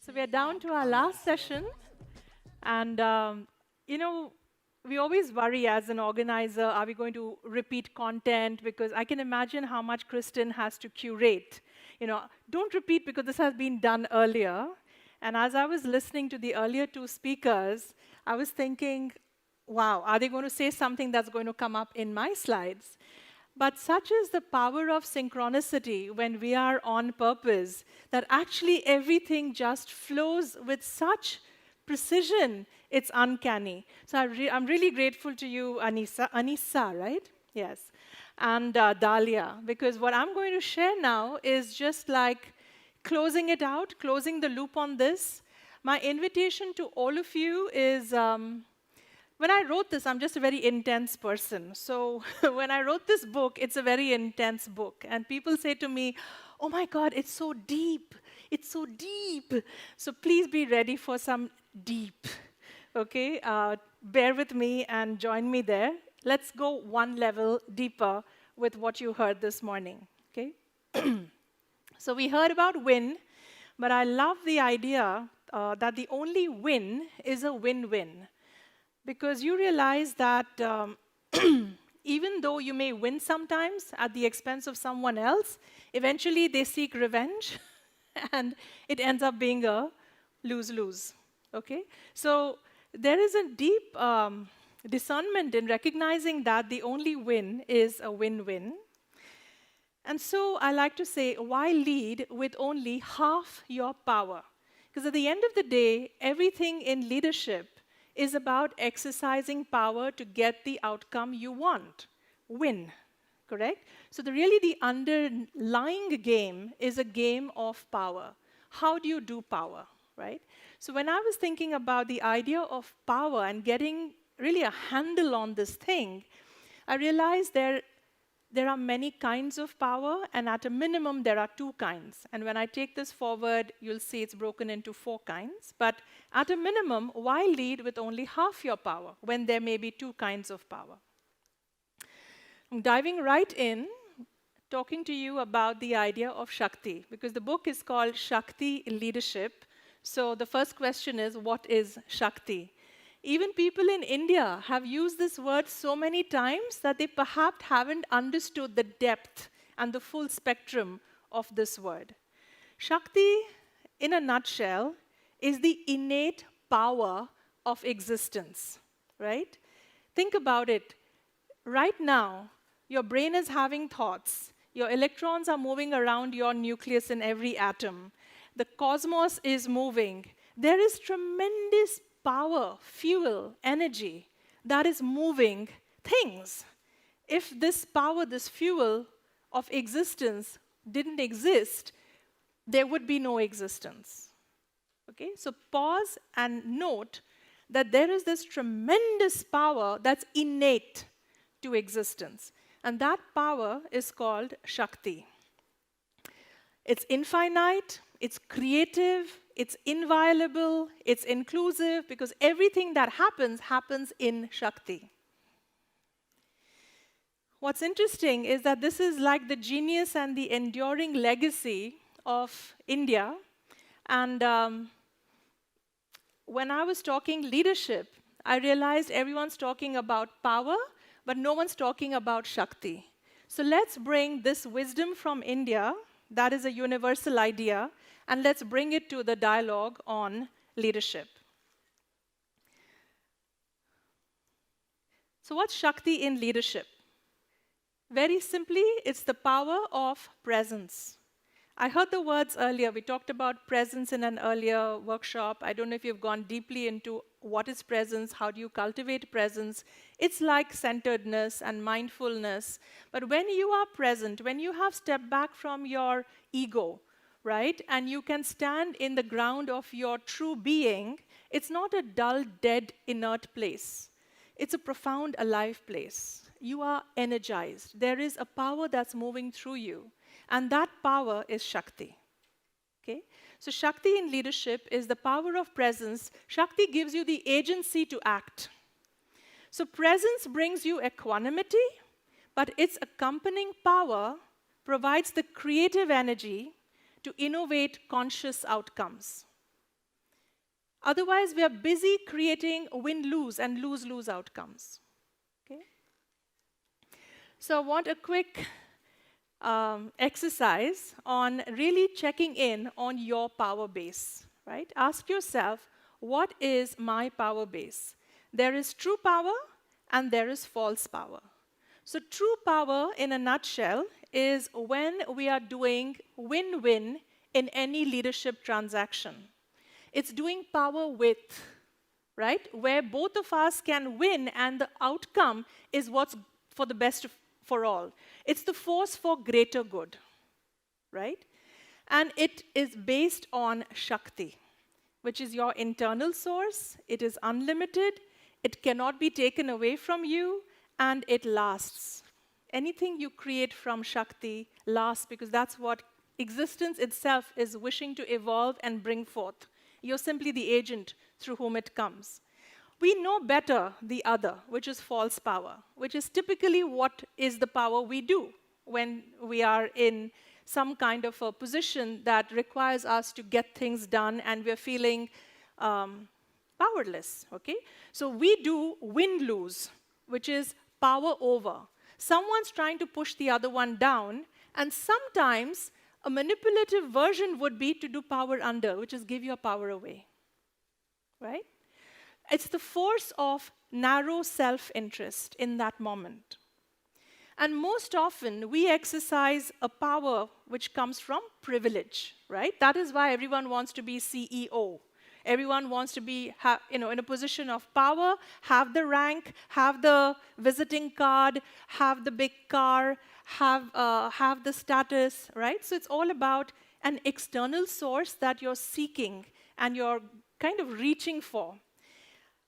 So we are down to our last session, and you know, we always worry as an organizer, are we going to repeat content? Because I can imagine how much Kristen has to curate. Don't repeat because this has been done earlier. And as I was listening to the earlier two speakers, I was thinking, wow, are they going to say something that's going to come up in my slides? But such is the power of synchronicity when we are on purpose that actually everything just flows with such precision, it's uncanny. So I'm really grateful to you, Anissa, right? Yes. And Dahlia, because what I'm going to share now is just like closing it out, closing the loop on this. My invitation to all of you is when I wrote this, I'm just a very intense person. So when I wrote this book, it's a very intense book. And people say to me, oh my God, it's so deep. It's so deep. So please be ready for some deep. Okay? Bear with me and join me there. Let's go one level deeper with what you heard this morning. Okay? So we heard about win, but I love the idea that the only win is a win-win. Because you realize that even though you may win sometimes at the expense of someone else, eventually they seek revenge, and it ends up being a lose-lose. Okay? So there is a deep discernment in recognizing that the only win is a win-win. And so I like to say, why lead with only half your power? Because at the end of the day, everything in leadership is about exercising power to get the outcome you want. Win, correct? So really the underlying game is a game of power. How do you do power, right? So when I was thinking about the idea of power and getting really a handle on this thing, I realized there are many kinds of power, and at a minimum, there are two kinds. And when I take this forward, you'll see it's broken into 4 kinds. But at a minimum, why lead with only half your power when there may be 2 kinds of power? I'm diving right in, talking to you about the idea of Shakti, because the book is called Shakti Leadership. So the first question is, what is Shakti? Even people in India have used this word so many times that they perhaps haven't understood the depth and the full spectrum of this word. Shakti, in a nutshell, is the innate power of existence, right? Think about it. Right now, your brain is having thoughts. Your electrons are moving around your nucleus in every atom. The cosmos is moving. There is tremendous power, fuel, energy that is moving things. If this power, this fuel of existence didn't exist, there would be no existence. Okay? So pause and note that there is this tremendous power that's innate to existence. And that power is called Shakti. It's infinite, it's creative, it's inviolable, it's inclusive, because everything that happens in Shakti. What's interesting is that this is like the genius and the enduring legacy of India. And when I was talking leadership, I realized everyone's talking about power, but no one's talking about Shakti. So let's bring this wisdom from India, that is a universal idea, and let's bring it to the dialogue on leadership. So what's Shakti in leadership? Very simply, it's the power of presence. I heard the words earlier. We talked about presence in an earlier workshop. I don't know if you've gone deeply into what is presence, how do you cultivate presence. It's like centeredness and mindfulness. But when you are present, when you have stepped back from your ego, right, and you can stand in the ground of your true being, it's not a dull, dead, inert place. It's a profound, alive place. You are energized. There is a power that's moving through you. And that power is Shakti. Okay? So Shakti in leadership is the power of presence. Shakti gives you the agency to act. So presence brings you equanimity, but its accompanying power provides the creative energy to innovate conscious outcomes. Otherwise, we are busy creating win-lose and lose-lose outcomes. Okay? So I want a quick exercise on really checking in on your power base, right? Ask yourself, what is my power base? There is true power and there is false power. So true power, in a nutshell, is when we are doing win-win in any leadership transaction. It's doing power with, right? Where both of us can win and the outcome is what's for the best for all. It's the force for greater good, right? And it is based on Shakti, which is your internal source. It is unlimited. It cannot be taken away from you, and it lasts. Anything you create from Shakti lasts because that's what existence itself is wishing to evolve and bring forth. You're simply the agent through whom it comes. We know better the other, which is false power, which is typically what is the power we do when we are in some kind of a position that requires us to get things done and we're feeling powerless, okay? So we do win-lose, which is power over. Someone's trying to push the other one down, and sometimes a manipulative version would be to do power under, which is give your power away, right? It's the force of narrow self-interest in that moment. And most often, we exercise a power which comes from privilege, right? That is why everyone wants to be CEO. Everyone wants to be in a position of power, have the rank, have the visiting card, have the big car, have the status, right? So it's all about an external source that you're seeking and you're kind of reaching for.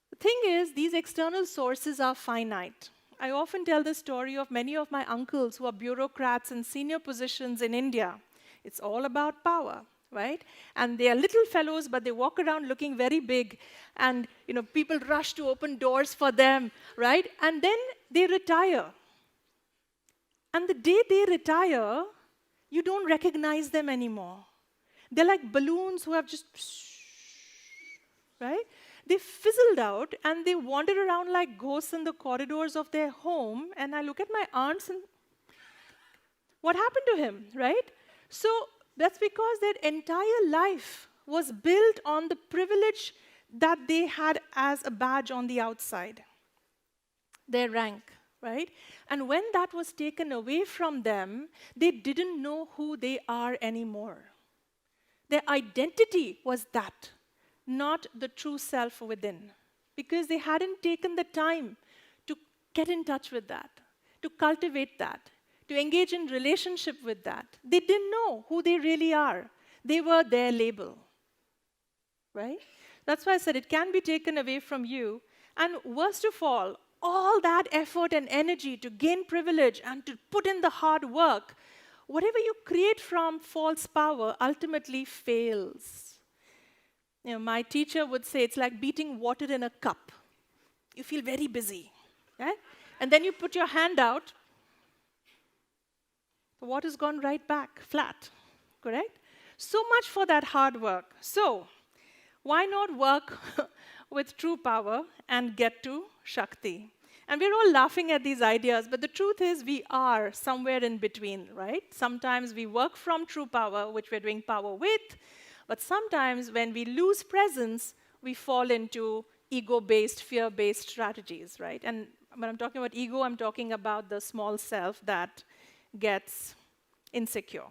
The thing is, these external sources are finite. I often tell the story of many of my uncles who are bureaucrats in senior positions in India. It's all about power, right? And they are little fellows, but they walk around looking very big. And people rush to open doors for them, right? And then they retire. And the day they retire, you don't recognize them anymore. They're like balloons who have just, right? They fizzled out and they wandered around like ghosts in the corridors of their home. And I look at my aunts and what happened to him, right? So that's because their entire life was built on the privilege that they had as a badge on the outside, their rank, right? And when that was taken away from them, they didn't know who they are anymore. Their identity was that, not the true self within, because they hadn't taken the time to get in touch with that, to cultivate that, to engage in relationship with that. They didn't know who they really are. They were their label, right? That's why I said it can be taken away from you. And worst of all that effort and energy to gain privilege and to put in the hard work, whatever you create from false power ultimately fails. My teacher would say it's like beating water in a cup. You feel very busy, right? And then you put your hand out, the water's gone right back, flat, correct? So much for that hard work. So, why not work with true power and get to Shakti? And we're all laughing at these ideas, but the truth is we are somewhere in between, right? Sometimes we work from true power, which we're doing power with, but sometimes when we lose presence, we fall into ego-based, fear-based strategies, right? And when I'm talking about ego, I'm talking about the small self that gets insecure.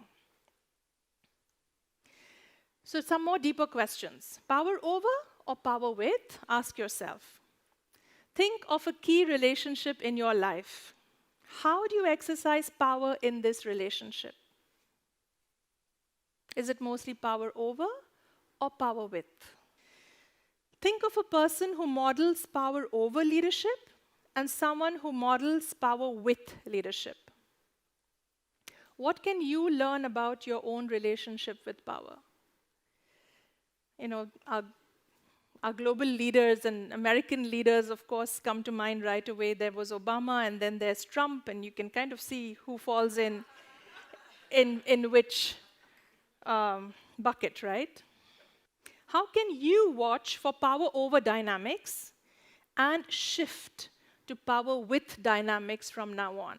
So some more deeper questions. Power over or power with? Ask yourself. Think of a key relationship in your life. How do you exercise power in this relationship? Is it mostly power over or power with? Think of a person who models power over leadership and someone who models power with leadership. What can you learn about your own relationship with power? Our global leaders and American leaders, of course, come to mind right away. There was Obama, and then there's Trump, and you can kind of see who falls in which bucket, right? How can you watch for power over dynamics and shift to power with dynamics from now on?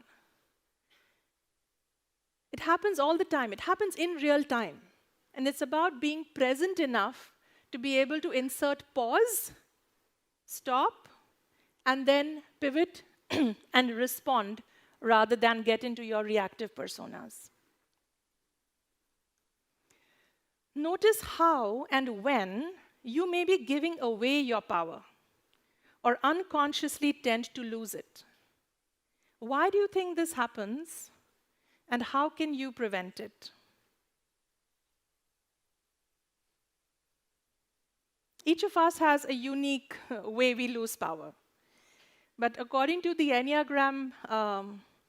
It happens all the time. It happens in real time. And it's about being present enough to be able to insert pause, stop, and then pivot and respond rather than get into your reactive personas. Notice how and when you may be giving away your power or unconsciously tend to lose it. Why do you think this happens, and how can you prevent it? Each of us has a unique way we lose power. But according to the Enneagram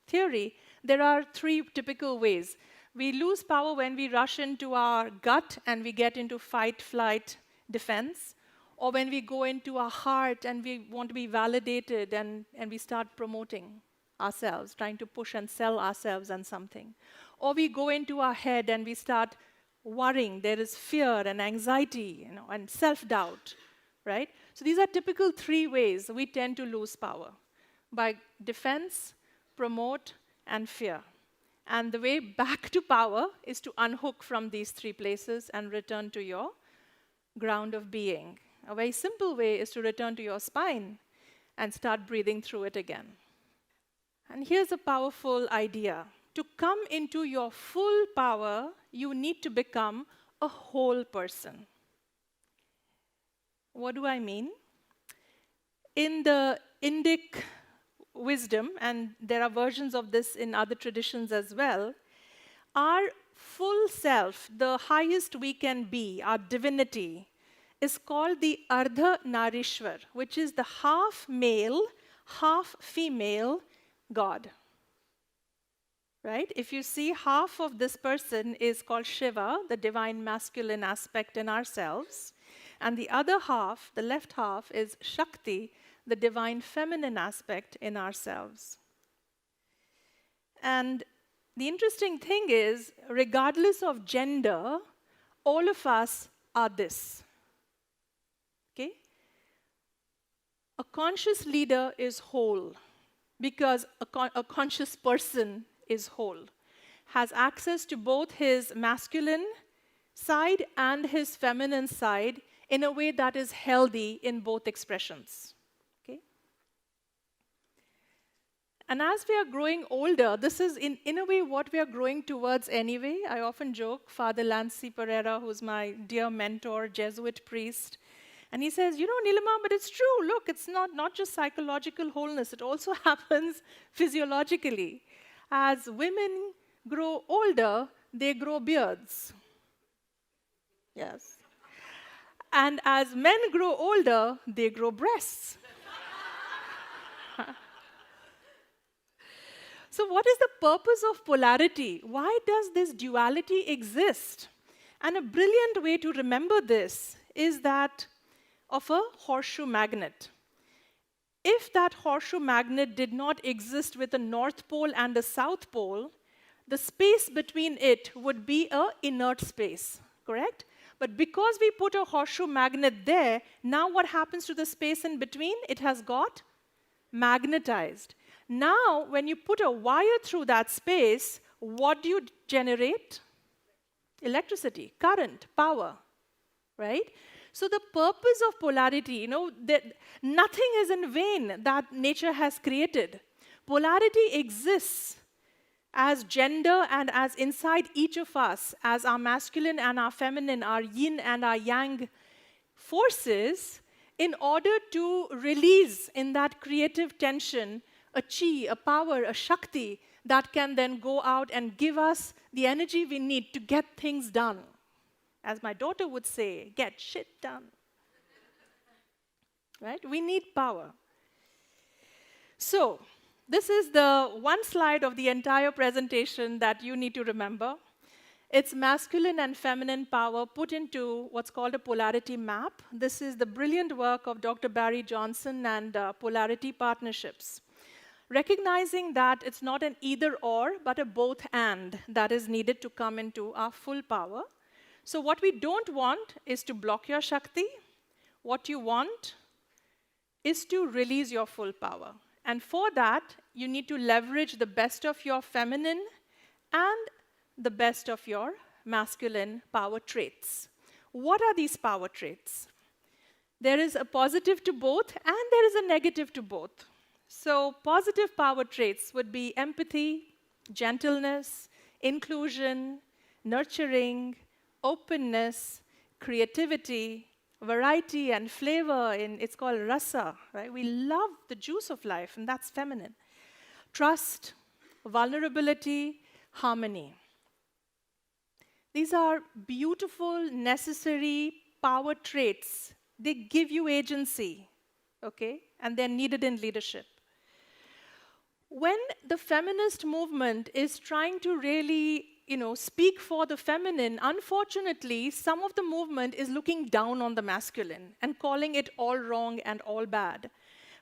theory, there are 3 typical ways. We lose power when we rush into our gut and we get into fight, flight, defense, or when we go into our heart and we want to be validated and we start promoting ourselves, trying to push and sell ourselves on something. Or we go into our head and we start worrying. There is fear and anxiety, and self-doubt, right? So these are typical 3 ways we tend to lose power: by defense, promote, and fear. And the way back to power is to unhook from these 3 places and return to your ground of being. A very simple way is to return to your spine and start breathing through it again. And here's a powerful idea. To come into your full power, you need to become a whole person. What do I mean? In the Indic wisdom, and there are versions of this in other traditions as well, our full self, the highest we can be, our divinity, is called the Ardha Narishwar, which is the half male, half female God. Right? If you see, half of this person is called Shiva, the divine masculine aspect in ourselves, and the other half, the left half, is Shakti, the divine feminine aspect in ourselves. And the interesting thing is, regardless of gender, all of us are this. Okay? A conscious leader is whole because a conscious person is whole, has access to both his masculine side and his feminine side in a way that is healthy in both expressions. Okay? And as we are growing older, this is in a way what we are growing towards anyway. I often joke, Father Lancy Pereira, who's my dear mentor, Jesuit priest, and he says, Nilima, but it's true. Look, it's not just psychological wholeness. It also happens physiologically. As women grow older, they grow beards. Yes. And as men grow older, they grow breasts. So what is the purpose of polarity? Why does this duality exist? And a brilliant way to remember this is that of a horseshoe magnet. If that horseshoe magnet did not exist with a North Pole and a South Pole, the space between it would be an inert space, correct? But because we put a horseshoe magnet there, now what happens to the space in between? It has got magnetized. Now, when you put a wire through that space, what do you generate? Electricity, current, power, right? So the purpose of polarity, that nothing is in vain that nature has created. Polarity exists as gender and as inside each of us, as our masculine and our feminine, our yin and our yang forces, in order to release in that creative tension a chi, a power, a shakti that can then go out and give us the energy we need to get things done. As my daughter would say, get shit done. Right? We need power. So, this is the one slide of the entire presentation that you need to remember. It's masculine and feminine power put into what's called a polarity map. This is the brilliant work of Dr. Barry Johnson and Polarity Partnerships. Recognizing that it's not an either or, but a both and that is needed to come into our full power. So what we don't want is to block your Shakti. What you want is to release your full power. And for that, you need to leverage the best of your feminine and the best of your masculine power traits. What are these power traits? There is a positive to both, and there is a negative to both. So positive power traits would be empathy, gentleness, inclusion, nurturing, openness, creativity, variety and flavor. It's called rasa, right? We love the juice of life, and that's feminine. Trust, vulnerability, harmony. These are beautiful, necessary power traits. They give you agency, okay? And they're needed in leadership. When the feminist movement is trying to really, speak for the feminine, unfortunately, some of the movement is looking down on the masculine and calling it all wrong and all bad.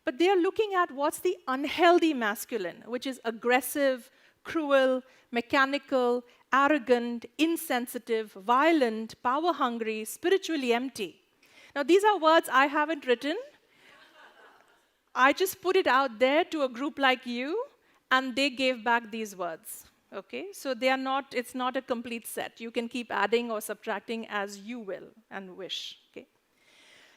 But they are looking at what's the unhealthy masculine, which is aggressive, cruel, mechanical, arrogant, insensitive, violent, power-hungry, spiritually empty. Now, these are words I haven't written. I just put it out there to a group like you, and they gave back these words, okay? So it's not a complete set. You can keep adding or subtracting as you will and wish, okay?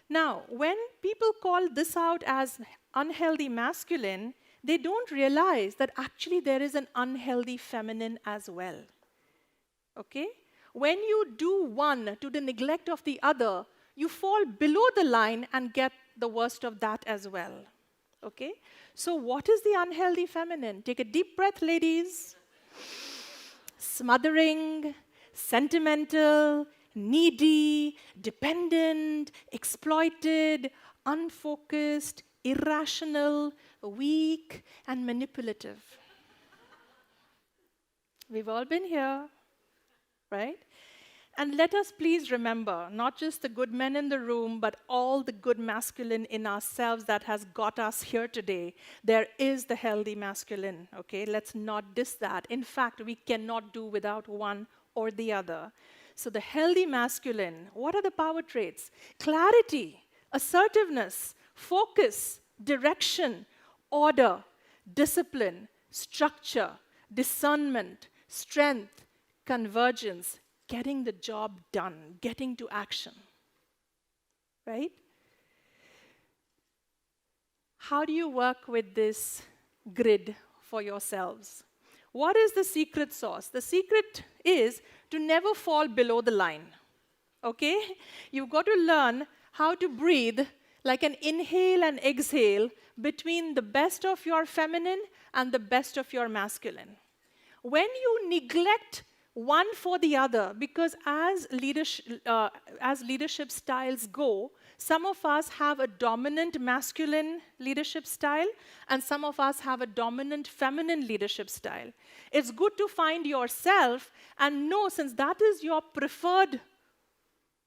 Now, when people call this out as unhealthy masculine, they don't realize that actually there is an unhealthy feminine as well, okay? When you do one to the neglect of the other, you fall below the line and get the worst of that as well. Okay? So what is the unhealthy feminine? Take a deep breath, ladies. Smothering, sentimental, needy, dependent, exploited, unfocused, irrational, weak, and manipulative. We've all been here, right? And let us please remember, not just the good men in the room, but all the good masculine in ourselves that has got us here today. There is the healthy masculine, okay? Let's not diss that. In fact, we cannot do without one or the other. So the healthy masculine, what are the power traits? Clarity, assertiveness, focus, direction, order, discipline, structure, discernment, strength, convergence, getting the job done, getting to action, right? How do you work with this grid for yourselves? What is the secret sauce? The secret is to never fall below the line, okay? You've got to learn how to breathe like an inhale and exhale between the best of your feminine and the best of your masculine. When you neglect one for the other, because as leadership styles go, some of us have a dominant masculine leadership style, and some of us have a dominant feminine leadership style. It's good to find yourself and know, since that is your preferred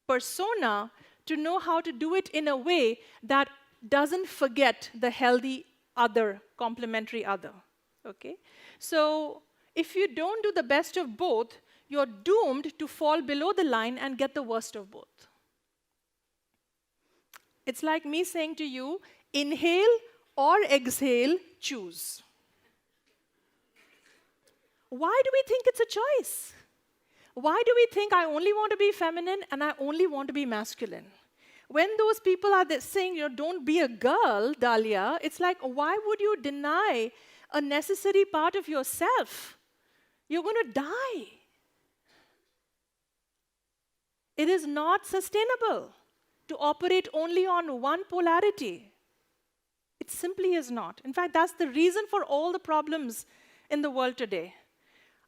persona, to know how to do it in a way that doesn't forget the healthy other, complementary other, okay? So if you don't do the best of both, you're doomed to fall below the line and get the worst of both. It's like me saying to you, inhale or exhale, choose. Why do we think it's a choice? Why do we think I only want to be feminine and I only want to be masculine? When those people are saying, don't be a girl, Dahlia, it's like, why would you deny a necessary part of yourself? You're going to die. It is not sustainable to operate only on one polarity. It simply is not. In fact, that's the reason for all the problems in the world today.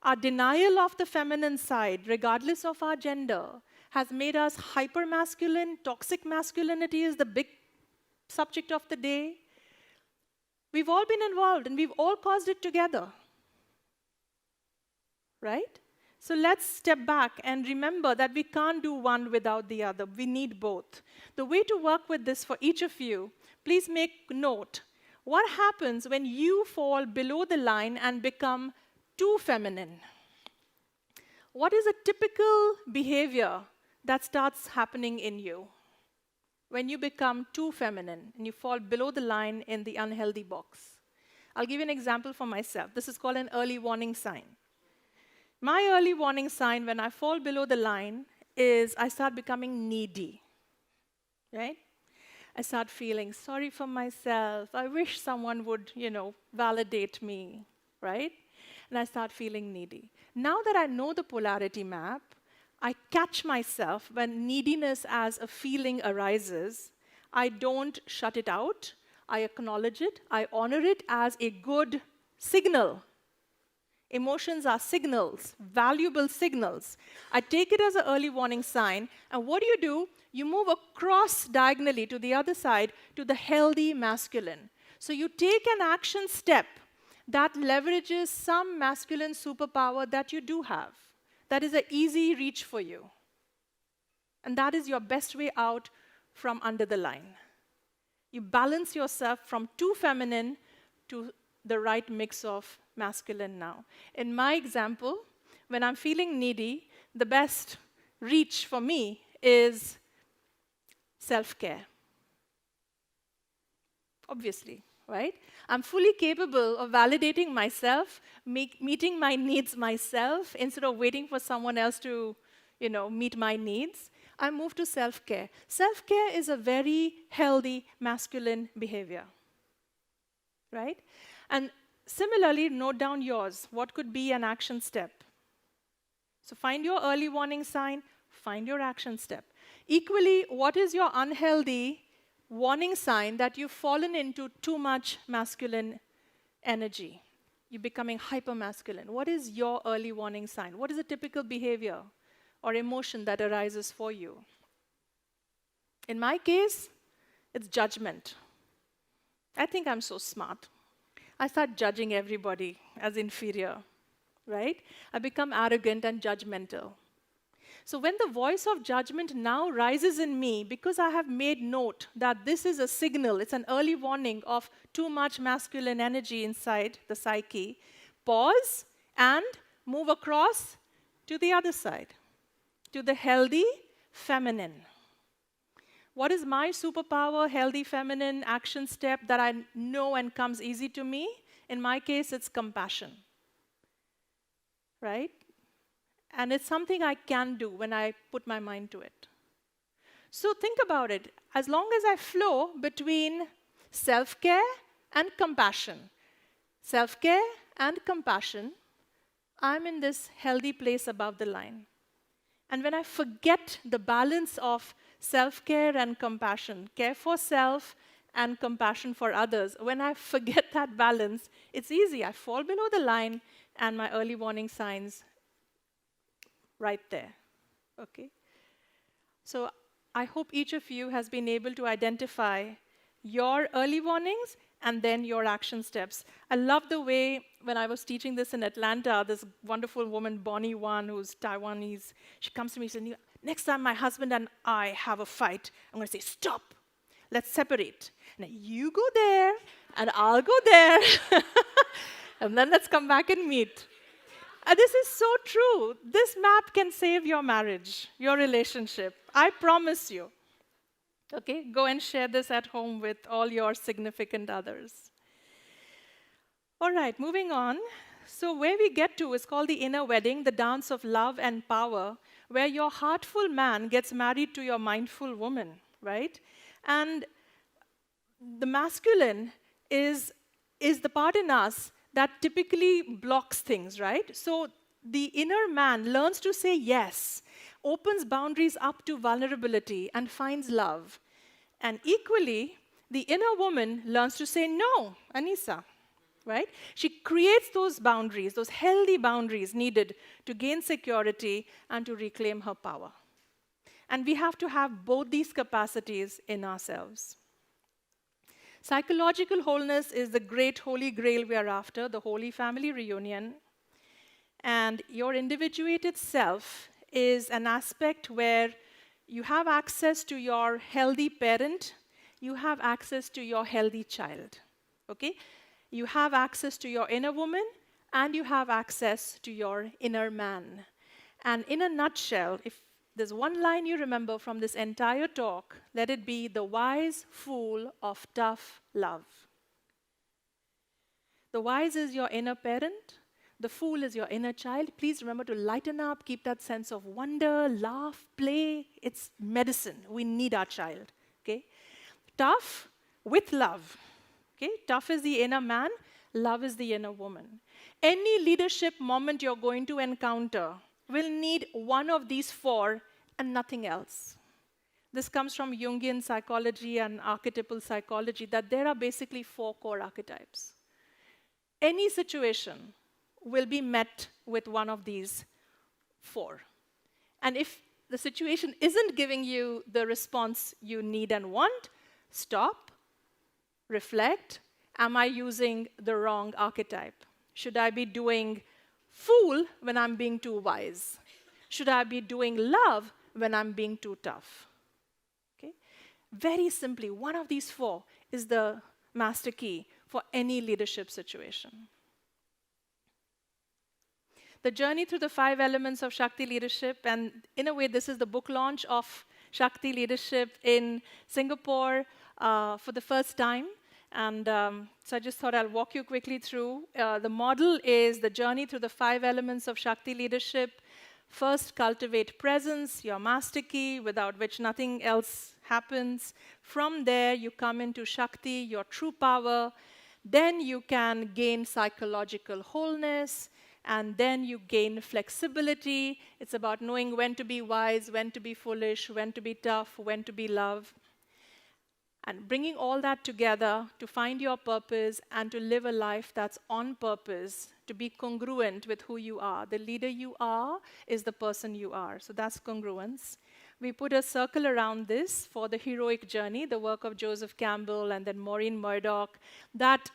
Our denial of the feminine side, regardless of our gender, has made us hyper-masculine. Toxic masculinity is the big subject of the day. We've all been involved, and we've all caused it together. Right? So let's step back and remember that we can't do one without the other. We need both. The way to work with this for each of you, please make note. What happens when you fall below the line and become too feminine? What is a typical behavior that starts happening in you when you become too feminine and you fall below the line in the unhealthy box. I'll give you an example for myself. This is called an early warning sign. My early warning sign when I fall below the line is I start becoming needy, right? I start feeling sorry for myself. I wish someone would, validate me, right? And I start feeling needy. Now that I know the polarity map, I catch myself when neediness as a feeling arises. I don't shut it out. I acknowledge it. I honor it as a good signal. Emotions are signals, valuable signals. I take it as an early warning sign, and what do? You move across diagonally to the other side to the healthy masculine. So you take an action step that leverages some masculine superpower that you do have. That is an easy reach for you. And that is your best way out from under the line. You balance yourself from too feminine to the right mix of masculine now. In my example, when I'm feeling needy, the best reach for me is self-care. Obviously, right? I'm fully capable of validating myself, meeting my needs myself, instead of waiting for someone else to, meet my needs. I move to self-care. Self-care is a very healthy masculine behavior, right? And similarly, note down yours. What could be an action step? So find your early warning sign, find your action step. Equally, what is your unhealthy warning sign that you've fallen into too much masculine energy? You're becoming hyper-masculine. What is your early warning sign? What is a typical behavior or emotion that arises for you? In my case, it's judgment. I think I'm so smart. I start judging everybody as inferior, right? I become arrogant and judgmental. So when the voice of judgment now rises in me, because I have made note that this is a signal, it's an early warning of too much masculine energy inside the psyche, pause and move across to the other side, to the healthy feminine. What is my superpower, healthy feminine action step that I know and comes easy to me? In my case, it's compassion, right? And it's something I can do when I put my mind to it. So think about it. As long as I flow between self-care and compassion, I'm in this healthy place above the line. And when I forget the balance of self-care and compassion, care for self and compassion for others, when I forget that balance, it's easy. I fall below the line and my early warning signs right there, okay? So I hope each of you has been able to identify your early warnings and then your action steps. I love the way, when I was teaching this in Atlanta, this wonderful woman, Bonnie Wan, who's Taiwanese, she comes to me and says, next time my husband and I have a fight, I'm going to say, stop, let's separate. Now you go there, and I'll go there, and then let's come back and meet. And this is so true. This map can save your marriage, your relationship. I promise you. Okay, go and share this at home with all your significant others. All right, moving on. So where we get to is called the inner wedding, the dance of love and power, where your heartful man gets married to your mindful woman, right? And the masculine is the part in us that typically blocks things, right? So the inner man learns to say yes, opens boundaries up to vulnerability, and finds love. And equally, the inner woman learns to say no, Anissa, right? She creates those boundaries, those healthy boundaries needed to gain security and to reclaim her power. And we have to have both these capacities in ourselves. Psychological wholeness is the great holy grail we are after, the holy family reunion. And your individuated self is an aspect where you have access to your healthy parent, you have access to your healthy child, okay? You have access to your inner woman, and you have access to your inner man. And in a nutshell, if There's one line you remember from this entire talk. Let it be the wise fool of tough love. The wise is your inner parent. The fool is your inner child. Please remember to lighten up, keep that sense of wonder, laugh, play. It's medicine. We need our child. Okay? Tough with love. Okay? Tough is the inner man, love is the inner woman. Any leadership moment you're going to encounter will need one of these four and nothing else. This comes from Jungian psychology and archetypal psychology, that there are basically four core archetypes. Any situation will be met with one of these four. And if the situation isn't giving you the response you need and want, stop, reflect. Am I using the wrong archetype? Should I be doing fool when I'm being too wise? Should I be doing love when I'm being too tough? Okay? Very simply, one of these four is the master key for any leadership situation. The journey through the 5 elements of Shakti leadership, and in a way, this is the book launch of Shakti leadership in Singapore for the first time. And so I just thought I'll walk you quickly through. The model is the journey through the 5 elements of Shakti leadership. First, cultivate presence, your master key, without which nothing else happens. From there, you come into Shakti, your true power. Then you can gain psychological wholeness. And then you gain flexibility. It's about knowing when to be wise, when to be foolish, when to be tough, when to be love. And bringing all that together to find your purpose and to live a life that's on purpose, to be congruent with who you are. The leader you are is the person you are. So that's congruence. We put a circle around this for the heroic journey, the work of Joseph Campbell and then Maureen Murdoch, that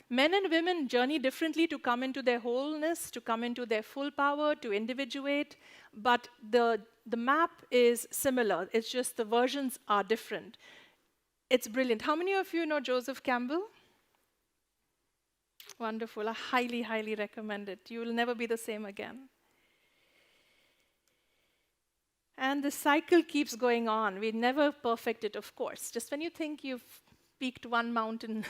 men and women journey differently to come into their wholeness, to come into their full power, to individuate, but the map is similar. It's just the versions are different. It's brilliant. How many of you know Joseph Campbell? Wonderful. I highly, highly recommend it. You will never be the same again. And the cycle keeps going on. We never perfect it, of course. Just when you think you've peaked one mountain,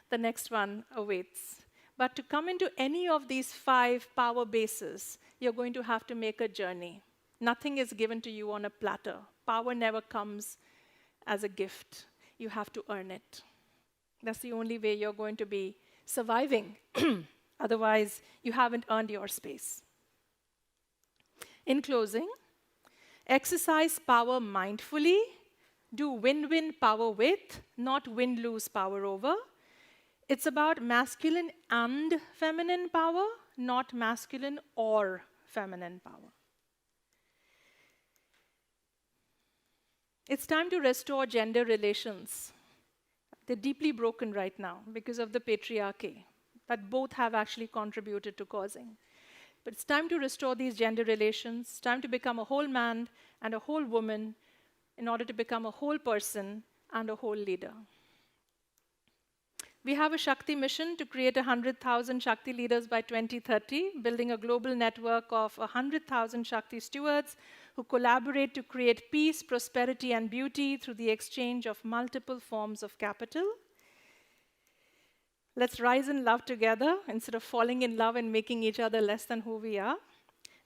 the next one awaits. But to come into any of these 5 power bases, you're going to have to make a journey. Nothing is given to you on a platter. Power never comes as a gift. You have to earn it. That's the only way you're going to be surviving. Otherwise, you haven't earned your space. In closing, exercise power mindfully. Do win-win power with, not win-lose power over. It's about masculine and feminine power, not masculine or feminine power. It's time to restore gender relations. They're deeply broken right now because of the patriarchy that both have actually contributed to causing. But it's time to restore these gender relations. It's time to become a whole man and a whole woman in order to become a whole person and a whole leader. We have a Shakti mission to create 100,000 Shakti leaders by 2030, building a global network of 100,000 Shakti stewards who collaborate to create peace, prosperity, and beauty through the exchange of multiple forms of capital. Let's rise in love together instead of falling in love and making each other less than who we are.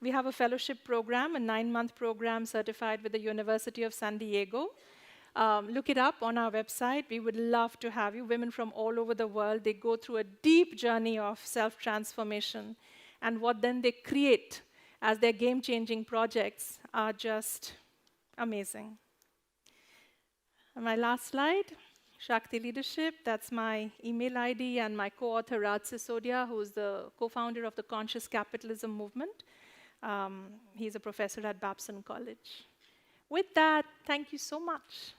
We have a fellowship program, a 9-month program certified with the University of San Diego. Look it up on our website. We would love to have you. Women from all over the world, they go through a deep journey of self-transformation. And what then they create as their game-changing projects are just amazing. And my last slide, Shakti Leadership. That's my email ID and my co-author Raj Sisodia, who's the co-founder of the Conscious Capitalism Movement. He's a professor at Babson College. With that, thank you so much.